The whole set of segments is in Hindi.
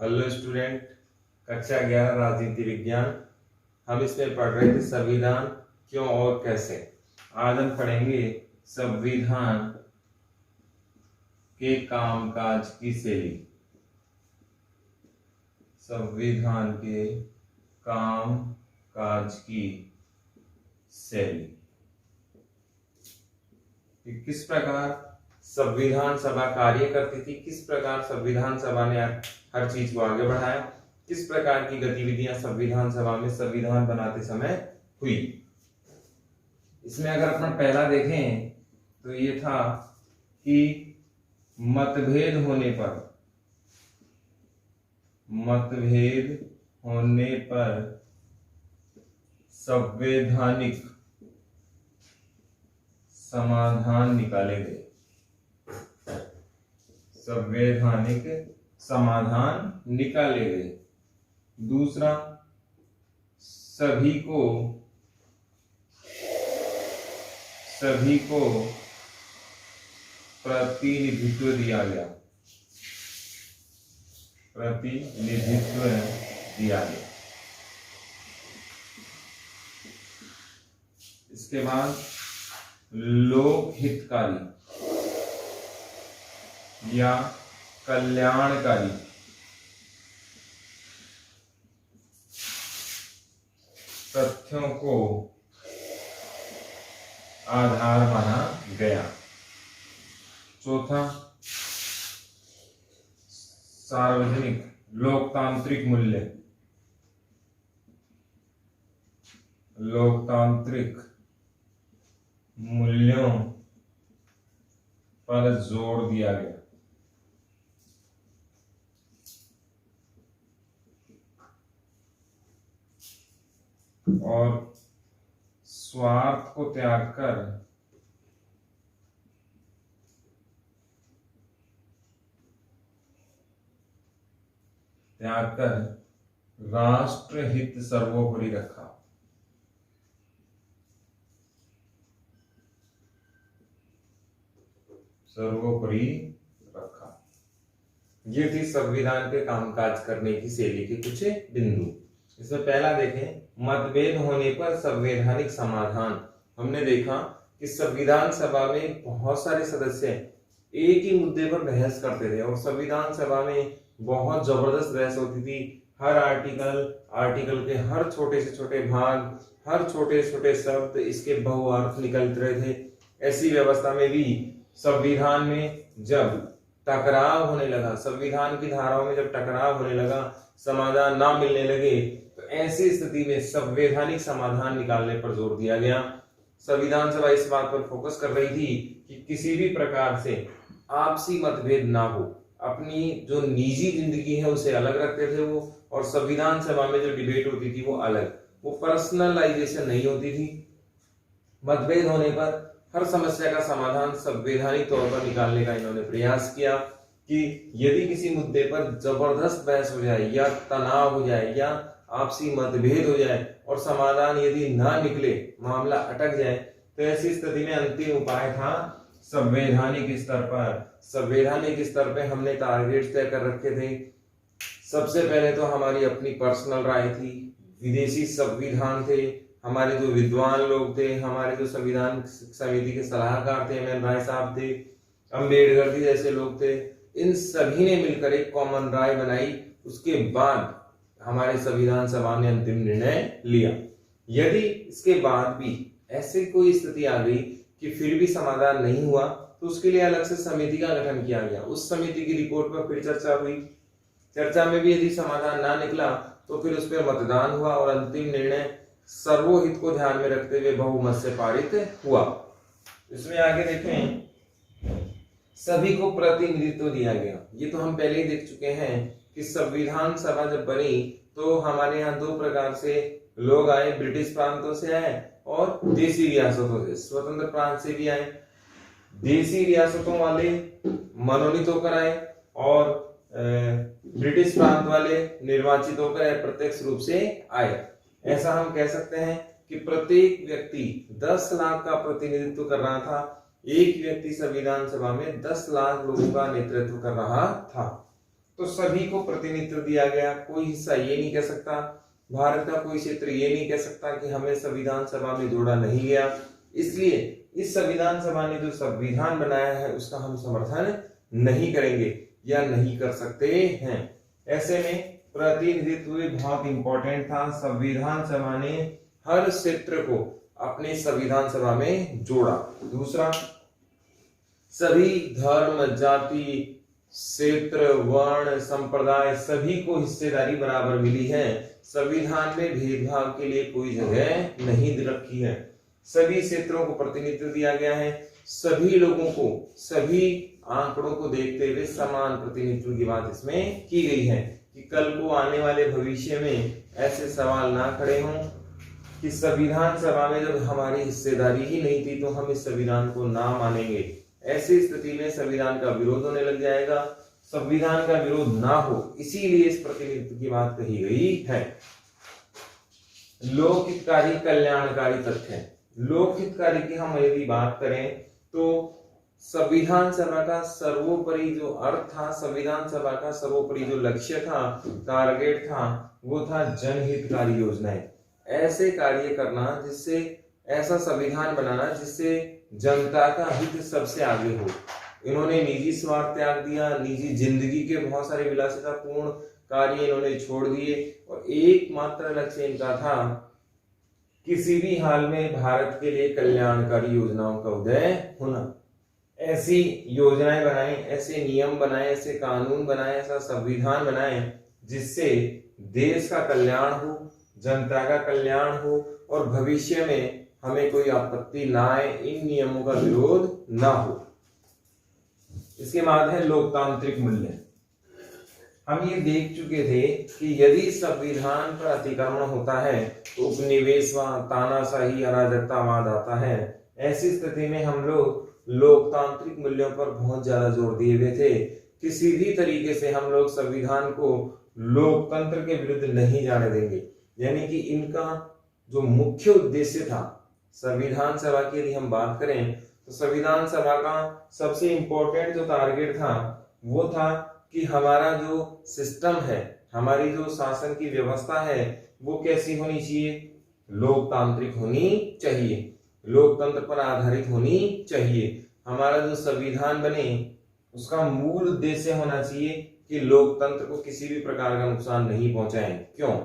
हेलो स्टूडेंट, कक्षा 11 राजनीति विज्ञान। हम इसमें पढ़ रहे थे संविधान क्यों और कैसे। आज हम पढ़ेंगे संविधान के कामकाज की शैली। संविधान के कामकाज की शैली कि किस प्रकार संविधान सभा कार्य करती थी, किस प्रकार संविधान सभा ने हर चीज को आगे बढ़ाया, किस प्रकार की गतिविधियां संविधान सभा में संविधान बनाते समय हुई। इसमें अगर अपन पहला देखें तो ये था कि मतभेद होने पर संवैधानिक समाधान निकाले गए। संवैधानिक समाधान निकाले गए। दूसरा, सभी को प्रतिनिधित्व दिया गया। इसके बाद लोक हितकारी या कल्याणकारी तथ्यों को आधार माना गया। चौथा, सार्वजनिक लोकतांत्रिक मूल्यों पर जोर दिया गया। और स्वार्थ को त्याग कर राष्ट्र हित सर्वोपरि रखा। ये थी संविधान के कामकाज करने की शैली के कुछ बिंदु। इसमें पहला देखें, मतभेद होने पर संवैधानिक समाधान। हमने देखा कि संविधान सभा में बहुत सारे सदस्य एक ही मुद्दे पर बहस करते थे और संविधान सभा में बहुत जबरदस्त बहस होती थी। हर आर्टिकल के हर छोटे से छोटे भाग, हर छोटे छोटे शब्द, इसके बहुअर्थ निकलते रहे थे। ऐसी व्यवस्था में भी संविधान में जब टकराव होने लगा, संविधान की धाराओं में जब टकराव होने लगा, समाधान ना मिलने लगे, तो ऐसी स्थिति में संवैधानिक समाधान निकालने पर जोर दिया गया। संविधान सभा इस बात पर फोकस कर रही थी कि किसी भी प्रकार से आपसी मतभेद ना हो। अपनी जो निजी जिंदगी है उसे अलग रखते थे वो, और संविधान सभा में जो डिबेट होती थी वो अलग, वो पर्सनलाइजेशन नहीं होती थी। मतभेद होने पर हर समस्या का समाधान संवैधानिक तौर पर निकालने का इन्होंने प्रयास किया कि यदि किसी मुद्दे पर जबरदस्त बहस हो जाए या तनाव हो जाए या आपसी मतभेद हो जाए और समाधान यदि ना निकले, मामला अटक जाए, तो ऐसी स्थिति में अंतिम उपाय था संवैधानिक स्तर पर हमने टारगेट तय कर रखे थे। सबसे पहले तो हमारी अपनी पर्सनल राय थी, विदेशी संविधान थे, हमारे जो विद्वान लोग थे, हमारे जो संविधान समिति के सलाहकार थे, एम.एन. राय साहब थे, अम्बेडकर जी जैसे लोग थे, इन सभी ने मिलकर एक कॉमन राय बनाई। उसके बाद हमारे संविधान सभा ने अंतिम निर्णय लिया। यदि इसके बाद भी ऐसी कोई स्थिति आ गई कि फिर भी समाधान नहीं हुआ, तो उसके लिए अलग से समिति का गठन किया गया। उस समिति की रिपोर्ट पर फिर चर्चा हुई। चर्चा में भी यदि समाधान ना निकला तो फिर उस पर मतदान हुआ और अंतिम निर्णय सर्वहित को ध्यान में रखते हुए बहुमत से पारित हुआ। इसमें आगे देखें, सभी को प्रतिनिधित्व दिया गया। ये तो हम पहले ही देख चुके हैं कि संविधान सभा जब बनी तो हमारे यहाँ दो प्रकार से लोग आए, ब्रिटिश प्रांतों से आए और देसी रियासतों से, स्वतंत्र प्रांत से भी आए। देसी रियासतों वाले मनोनीत होकर आए और ब्रिटिश प्रांत वाले निर्वाचित होकर प्रत्यक्ष रूप से आए। ऐसा हम कह सकते हैं कि प्रत्येक व्यक्ति 10 लाख का प्रतिनिधित्व कर रहा था। एक व्यक्ति संविधान सभा में 10 लाख लोगों का नेतृत्व कर रहा था। तो सभी को प्रतिनिधित्व दिया गया। कोई हिस्सा ये नहीं कह सकता, भारत का कोई क्षेत्र ये नहीं कह सकता कि हमें संविधान सभा में जोड़ा नहीं गया। इसलिए इस संविधान सभा ने जो संविधान बनाया है उसका हम समर्थन नहीं करेंगे या नहीं कर सकते हैं। ऐसे में प्रतिनिधित्व बहुत इंपॉर्टेंट था। संविधान सभा ने हर क्षेत्र को अपने संविधान सभा में जोड़ा। दूसरा, सभी धर्म, जाति, क्षेत्र, वर्ण, संप्रदाय सभी को हिस्सेदारी बराबर मिली है। संविधान में भेदभाव के लिए कोई जगह नहीं रखी है। सभी क्षेत्रों को प्रतिनिधित्व दिया गया है। सभी लोगों को, सभी आंकड़ों को देखते हुए समान प्रतिनिधित्व की बात इसमें की गई है कि कल को आने वाले भविष्य में ऐसे सवाल ना खड़े हों कि संविधान सभा में जब हमारी हिस्सेदारी ही नहीं थी तो हम इस संविधान को ना मानेंगे। ऐसी स्थिति में संविधान का विरोध होने लग जाएगा। संविधान का विरोध ना हो, इसीलिए इस प्रतिनिधित्व की बात कही गई है। लोक हितकारी कल्याणकारी तथ्य। लोक हितकारी की हम यदि बात करें तो संविधान सभा का सर्वोपरि जो अर्थ था, संविधान सभा का सर्वोपरि जो लक्ष्य था, टारगेट था, वो था जनहितकारी योजनाएं। ऐसे कार्य करना जिससे, ऐसा संविधान बनाना जिससे जनता का हित सबसे आगे हो। इन्होंने निजी स्वार्थ त्याग दिया, निजी जिंदगी के बहुत सारे विलासितापूर्ण कार्य इन्होंने छोड़ दिए और एकमात्र लक्ष्य इनका था किसी भी हाल में भारत के लिए कल्याणकारी योजनाओं का उदय होना। ऐसी योजनाएं बनाएं, ऐसे नियम बनाएं, ऐसे कानून बनाएं, ऐसा संविधान बनाएं जिससे देश का कल्याण हो, जनता का कल्याण हो और भविष्य में हमें कोई आपत्ति ना आए, इन नियमों का विरोध ना हो। इसके बाद है लोकतांत्रिक मूल्य। हम ये देख चुके थे कि यदि संविधान पर अतिक्रमण होता है तो उपनिवेशवाद, तानाशाही, अराजकतावाद आता है। ऐसी स्थिति में हम लोग लोकतांत्रिक मूल्यों पर बहुत ज्यादा जोर दिए हुए थे। किसी भी तरीके से हम लोग संविधान को लोकतंत्र के विरुद्ध नहीं जाने देंगे। यानी कि इनका जो मुख्य उद्देश्य था संविधान सभा की यदि हम बात करें तो संविधान सभा का सबसे इंपॉर्टेंट जो टारगेट था वो था कि हमारा जो सिस्टम है, हमारी जो शासन की व्यवस्था है वो कैसी होनी चाहिए, लोकतांत्रिक होनी चाहिए, लोकतंत्र पर आधारित होनी चाहिए। हमारा जो संविधान बने उसका मूल उद्देश्य होना चाहिए कि लोकतंत्र को किसी भी प्रकार का नुकसान नहीं पहुंचाएं। क्यों?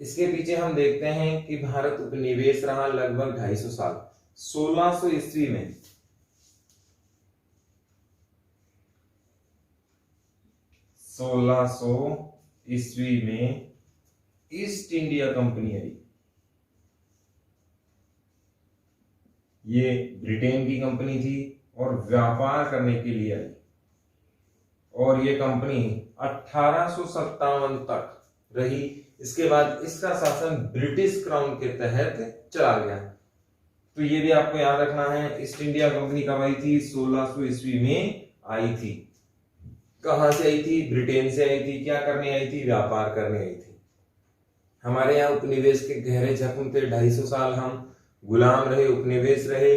इसके पीछे हम देखते हैं कि भारत उपनिवेश रहा लगभग 250 साल। 1600 ईस्वी में 1600 ईस्वी में ईस्ट इंडिया कंपनी आई। ये ब्रिटेन की कंपनी थी और व्यापार करने के लिए आई और ये कंपनी 1857 तक रही। इसके बाद इसका शासन ब्रिटिश क्राउन के तहत चला गया। तो ये भी आपको याद रखना है, ईस्ट इंडिया कंपनी कब आई थी? 1600 ईस्वी में आई थी। कहां से आई थी? ब्रिटेन से आई थी। क्या करने आई थी? व्यापार करने आई थी। हमारे यहाँ उपनिवेश के गहरे जख्म थे। 250 साल हम गुलाम रहे, उपनिवेश रहे।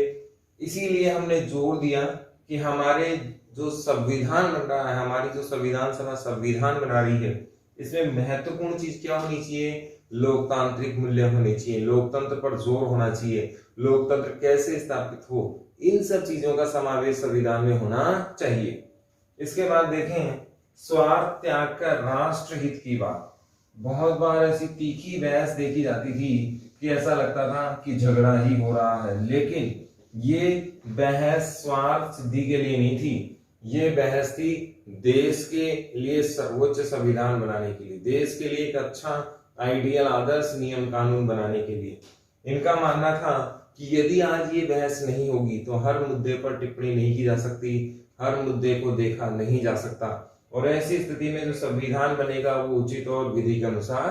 इसीलिए हमने जोर दिया कि हमारे जो संविधान बन रहा है, हमारी जो संविधान सभा संविधान बना रही है, इसमें महत्वपूर्ण चीज क्या होनी चाहिए? लोकतांत्रिक मूल्य होने चाहिए, लोकतंत्र पर जोर होना चाहिए, लोकतंत्र कैसे स्थापित हो, इन सब चीजों का समावेश संविधान में होना चाहिए। इसके बाद देखें स्वार्थ त्याग कर राष्ट्र हित की बात। बहुत बार ऐसी तीखी बहस देखी जाती थी कि ऐसा लगता था कि झगड़ा ही हो रहा है, लेकिन ये बहस स्वार्थ सिद्धि के लिए नहीं थी। ये बहस थी देश के लिए सर्वोच्च संविधान बनाने के लिए, देश के लिए एक अच्छा आइडियल आदर्श नियम कानून बनाने के लिए। इनका मानना था कि यदि आज ये बहस नहीं होगी तो हर मुद्दे पर टिप्पणी नहीं की जा सकती, हर मुद्दे को देखा नहीं जा सकता और ऐसी स्थिति में जो संविधान बनेगा वो उचित और विधि के अनुसार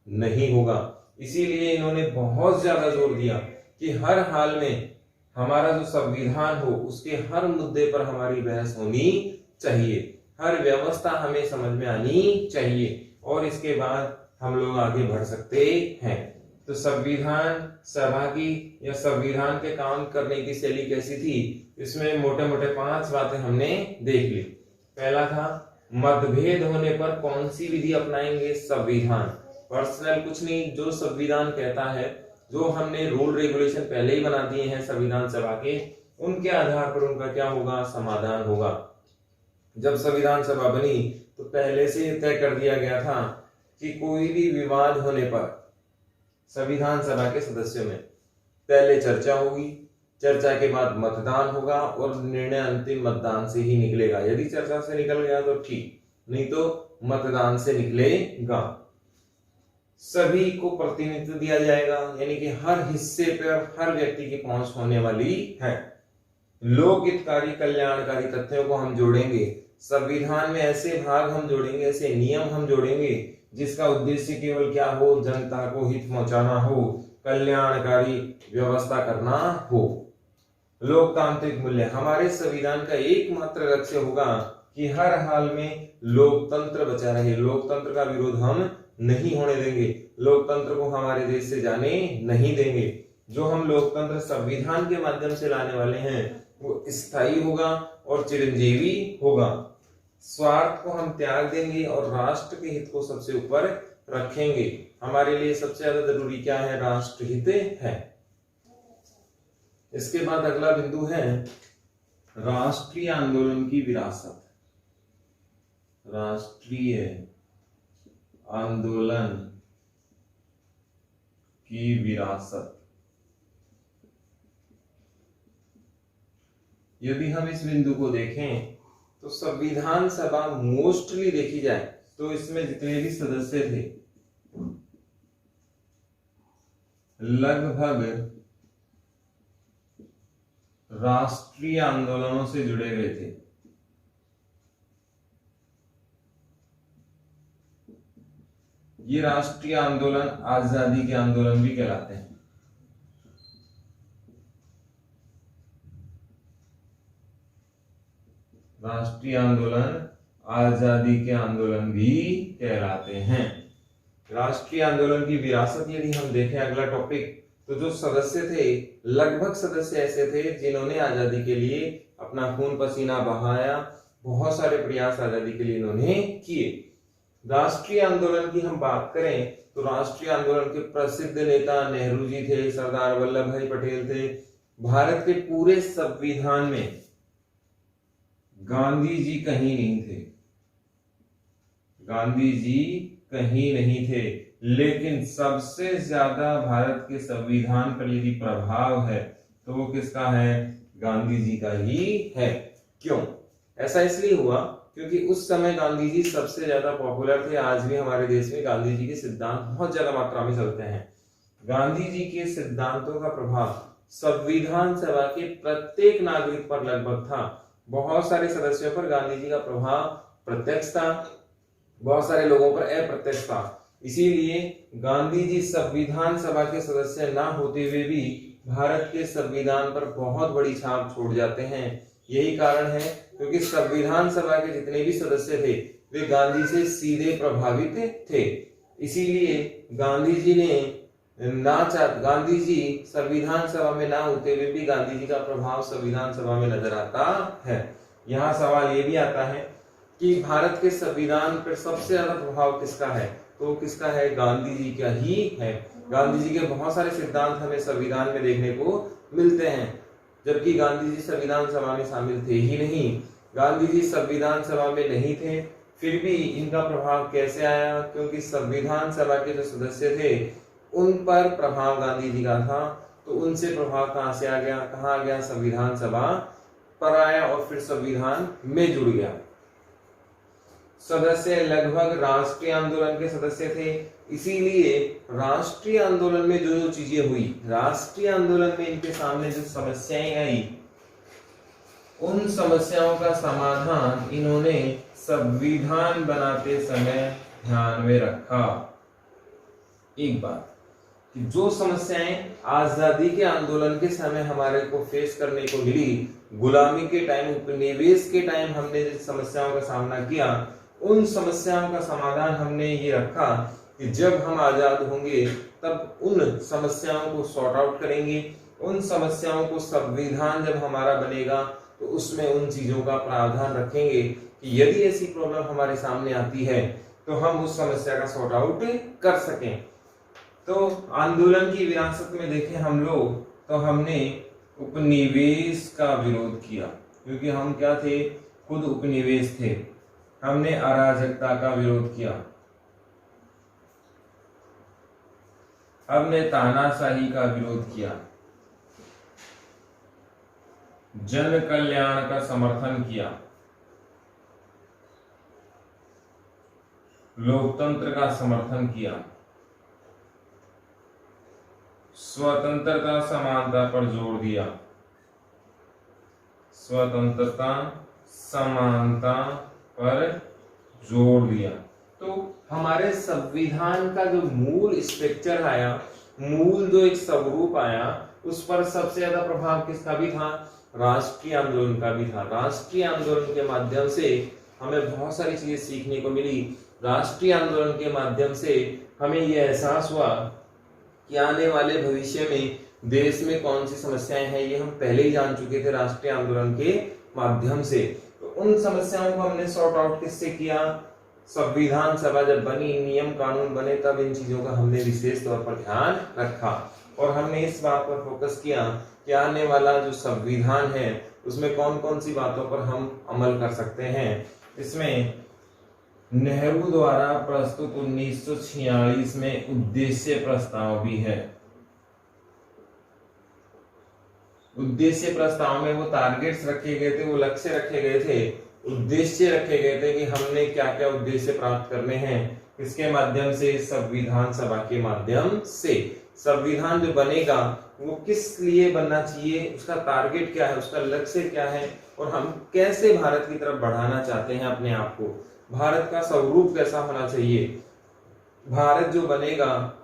नहीं होगा। इसीलिए इन्होंने बहुत ज्यादा जोर दिया कि हर हाल में हमारा जो संविधान हो उसके हर मुद्दे पर हमारी बहस होनी चाहिए, हर व्यवस्था हमें समझ में आनी चाहिए और इसके बाद हम लोग आगे बढ़ सकते हैं। तो संविधान सभा की या संविधान के काम करने की शैली कैसी थी, इसमें मोटे मोटे 5 बातें हमने देख ली। पहला था मतभेद होने पर कौन सी विधि अपनाएंगे? संविधान। पर्सनल कुछ नहीं, जो संविधान कहता है, जो हमने रूल रेगुलेशन पहले ही बना दिए हैं संविधान सभा के, उनके आधार पर उनका क्या होगा? समाधान होगा। जब संविधान सभा बनी तो पहले से ही तय कर दिया गया था कि कोई भी विवाद होने पर संविधान सभा के सदस्यों में पहले चर्चा होगी, चर्चा के बाद मतदान होगा और निर्णय अंतिम मतदान से ही निकलेगा। यदि चर्चा से निकल गया तो ठीक, नहीं तो मतदान से निकलेगा। सभी को प्रतिनिधित्व दिया जाएगा, यानी कि हर हिस्से पर हर व्यक्ति की पहुंच होने वाली है। लोक हितकारी कल्याणकारी तथ्यों को हम जोड़ेंगे, संविधान में ऐसे भाग हम जोड़ेंगे, ऐसे नियम हम जोड़ेंगे जिसका उद्देश्य केवल क्या हो? जनता को हित पहुंचाना हो, कल्याणकारी व्यवस्था करना हो। लोकतांत्रिक मूल्य, हमारे संविधान का एकमात्र लक्ष्य होगा कि हर हाल में लोकतंत्र बचा रहे। लोकतंत्र का विरोध हम नहीं होने देंगे, लोकतंत्र को हमारे देश से जाने नहीं देंगे। जो हम लोकतंत्र संविधान के माध्यम से लाने वाले हैं वो स्थायी होगा और चिरंजीवी होगा। स्वार्थ को हम त्याग देंगे और राष्ट्र के हित को सबसे ऊपर रखेंगे। हमारे लिए सबसे ज्यादा जरूरी क्या है? राष्ट्रहित है। इसके बाद अगला बिंदु है राष्ट्रीय आंदोलन की विरासत। राष्ट्रीय आंदोलन की विरासत। यदि हम इस बिंदु को देखें तो संविधान सभा मोस्टली देखी जाए तो इसमें जितने भी सदस्य थे लगभग राष्ट्रीय आंदोलनों से जुड़े हुए थे। ये राष्ट्रीय आंदोलन आजादी के आंदोलन भी कहलाते हैं। राष्ट्रीय आंदोलन आजादी के आंदोलन भी कहलाते हैं। राष्ट्रीय आंदोलन की विरासत यदि हम देखें अगला टॉपिक, तो जो सदस्य थे लगभग सदस्य ऐसे थे जिन्होंने आजादी के लिए अपना खून पसीना बहाया, बहुत सारे प्रयास आजादी के लिए इन्होंने किए। राष्ट्रीय आंदोलन की हम बात करें तो राष्ट्रीय आंदोलन के प्रसिद्ध नेता नेहरू जी थे, सरदार वल्लभ भाई पटेल थे। भारत के पूरे संविधान में गांधी जी कहीं नहीं थे, गांधी जी कहीं नहीं थे, लेकिन सबसे ज्यादा भारत के संविधान पर यदि प्रभाव है तो वो किसका है? गांधी जी का ही है। क्यों? ऐसा इसलिए हुआ क्योंकि उस समय गांधी जी सबसे ज्यादा पॉपुलर थे। आज भी हमारे देश में गांधी जी के सिद्धांत बहुत ज्यादा मात्रा में चलते हैं। गांधी जी के सिद्धांतों का प्रभाव संविधान सभा के प्रत्येक नागरिक पर लगभग था। बहुत सारे सदस्यों पर गांधी जी का प्रभाव प्रत्यक्ष था, बहुत सारे लोगों पर अप्रत्यक्ष था। इसीलिए गांधी जी संविधान सभा के सदस्य ना होते हुए भी भारत के संविधान पर बहुत बड़ी छाप छोड़ जाते हैं। यही कारण है क्योंकि संविधान सभा के जितने भी सदस्य थे वे गांधी से सीधे प्रभावित थे। इसीलिए गांधी जी संविधान सभा में ना होते हुए भी गांधी जी का प्रभाव संविधान सभा में नजर आता है। यहाँ सवाल ये भी आता है कि भारत के संविधान पर सबसे ज्यादा प्रभाव किसका है? तो किसका है? गांधी जी का ही है। गांधी जी के बहुत सारे सिद्धांत हमें संविधान में देखने को मिलते हैं, जबकि गांधी जी संविधान सभा में शामिल थे ही नहीं। गांधी जी संविधान सभा में नहीं थे, फिर भी इनका प्रभाव कैसे आया? क्योंकि संविधान सभा के जो सदस्य थे उन पर प्रभाव गांधी जी का था, तो उनसे प्रभाव कहां से आ गया? कहां आ गया? संविधान सभा पर आया और फिर संविधान में जुड़ गया। सदस्य लगभग राष्ट्रीय आंदोलन के सदस्य थे, इसीलिए राष्ट्रीय आंदोलन में जो जो चीजें हुई, राष्ट्रीय आंदोलन में इनके सामने जो समस्याएं आई, उन समस्याओं का समाधान इन्होंने संविधान बनाते समय ध्यान में रखा। एक बात कि जो समस्याएं आजादी के आंदोलन के समय हमारे को फेस करने को मिली, गुलामी के टाइम, उपनिवेश के टाइम हमने जिन समस्याओं का सामना किया, उन समस्याओं का समाधान हमने ये रखा कि जब हम आजाद होंगे तब उन समस्याओं को सॉर्ट आउट करेंगे। उन समस्याओं को संविधान जब हमारा बनेगा तो उसमें उन चीजों का प्रावधान रखेंगे कि यदि ऐसी प्रॉब्लम हमारे सामने आती है तो हम उस समस्या का सॉर्ट आउट कर सकें। तो आंदोलन की विरासत में देखें हम लोग, तो हमने उपनिवेश का विरोध किया, क्योंकि हम क्या थे, खुद उपनिवेश थे। हमने अराजकता का विरोध किया, हमने तानाशाही का विरोध किया, जन कल्याण का समर्थन किया, लोकतंत्र का समर्थन किया, स्वतंत्रता समानता पर जोर दिया, स्वतंत्रता समानता पर जोर दिया। तो हमारे संविधान का जो मूल स्ट्रक्चर आया, मूल जो एक स्वरूप आया, उस पर सबसे ज्यादा प्रभाव किसका भी था, राष्ट्रीय आंदोलन का भी था। राष्ट्रीय आंदोलन के माध्यम से हमें बहुत सारी चीजें सीखने को मिली। राष्ट्रीय आंदोलन के माध्यम से हमें यह एहसास हुआ कि आने वाले भविष्य में देश में कौन सी समस्याएं हैं, ये हम पहले ही जान चुके थे राष्ट्रीय आंदोलन के माध्यम से। तो उन समस्याओं को हमने सॉर्ट आउट किससे किया, संविधान सभा जब बनी, नियम कानून बने, तब इन चीजों का हमने विशेष तौर पर ध्यान रखा और हमने इस बात पर फोकस किया कि आने वाला जो संविधान है उसमें कौन कौन सी बातों पर हम अमल कर सकते हैं। इसमें नेहरू द्वारा प्रस्तुत 1946 में उद्देश्य प्रस्ताव भी है। उद्देश्य प्रस्ताव में वो टारगेट्स रखे गए थे, वो लक्ष्य रखे गए थे, उद्देश्य रखे गए थे कि हमने क्या क्या उद्देश्य प्राप्त करने हैं, इसके माध्यम से, संविधान सभा के माध्यम से। संविधान जो बनेगा वो किस लिए बनना चाहिए, उसका टारगेट क्या है, उसका लक्ष्य क्या है, और हम कैसे भारत की तरफ बढ़ाना चाहते हैं अपने आप को, भारत का स्वरूप कैसा होना चाहिए। भारत जो बनेगा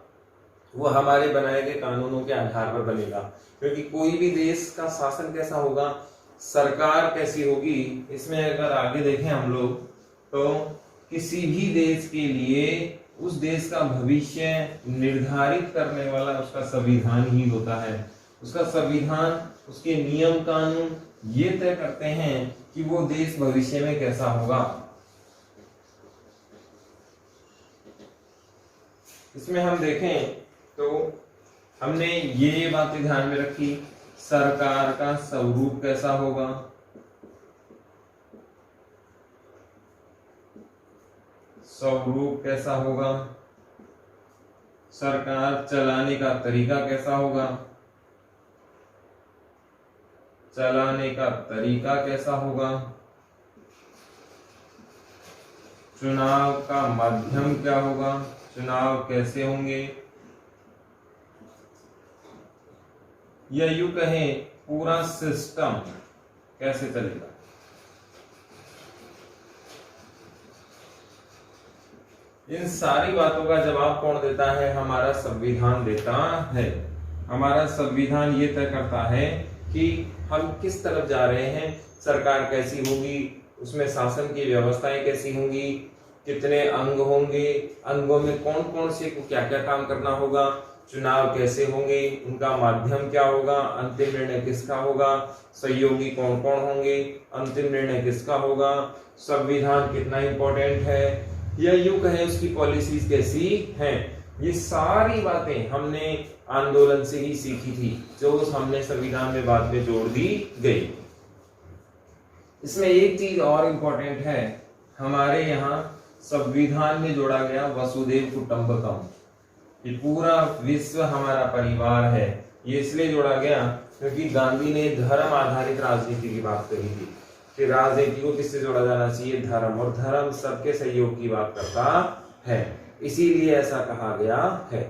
वो हमारे बनाए गए कानूनों के आधार पर बनेगा, क्योंकि कोई भी देश का शासन कैसा होगा, सरकार कैसी होगी, इसमें अगर आगे देखें हम लोग तो किसी भी देश के लिए उस देश का भविष्य निर्धारित करने वाला उसका संविधान ही होता है। उसका संविधान, उसके नियम कानून ये तय करते हैं कि वो देश भविष्य में कैसा होगा। इसमें हम देखें तो हमने ये बातें ध्यान में रखी, सरकार का स्वरूप कैसा होगा, स्वरूप कैसा होगा, सरकार चलाने का तरीका कैसा होगा, चलाने का तरीका कैसा होगा, चुनाव का माध्यम क्या होगा, चुनाव कैसे होंगे, या यूं कहें पूरा सिस्टम कैसे चलेगा। इन सारी बातों का जवाब कौन देता है, हमारा संविधान देता है। हमारा संविधान ये तय करता है कि हम किस तरफ जा रहे हैं, सरकार कैसी होगी, उसमें शासन की व्यवस्थाएं कैसी होंगी, कितने अंग होंगे, अंगों में कौन कौन से क्या क्या काम करना होगा, चुनाव कैसे होंगे, उनका माध्यम क्या होगा, अंतिम निर्णय किसका होगा, सहयोगी कौन कौन होंगे, अंतिम निर्णय किसका होगा, संविधान कितना इंपॉर्टेंट है, या यूं कहें उसकी पॉलिसीज कैसी हैं। ये सारी बातें हमने आंदोलन से ही सीखी थी, जो हमने संविधान में बाद में जोड़ दी गई। इसमें एक चीज और इंपॉर्टेंट है, हमारे यहाँ संविधान में जोड़ा गया वसुधैव कुटुंबकम, ये पूरा विश्व हमारा परिवार है। ये इसलिए जोड़ा गया क्योंकि गांधी ने धर्म आधारित राजनीति की बात कही थी कि राजनीति को किससे जोड़ा जाना चाहिए, धर्म, और धर्म सबके सहयोग की बात करता है, इसीलिए ऐसा कहा गया है।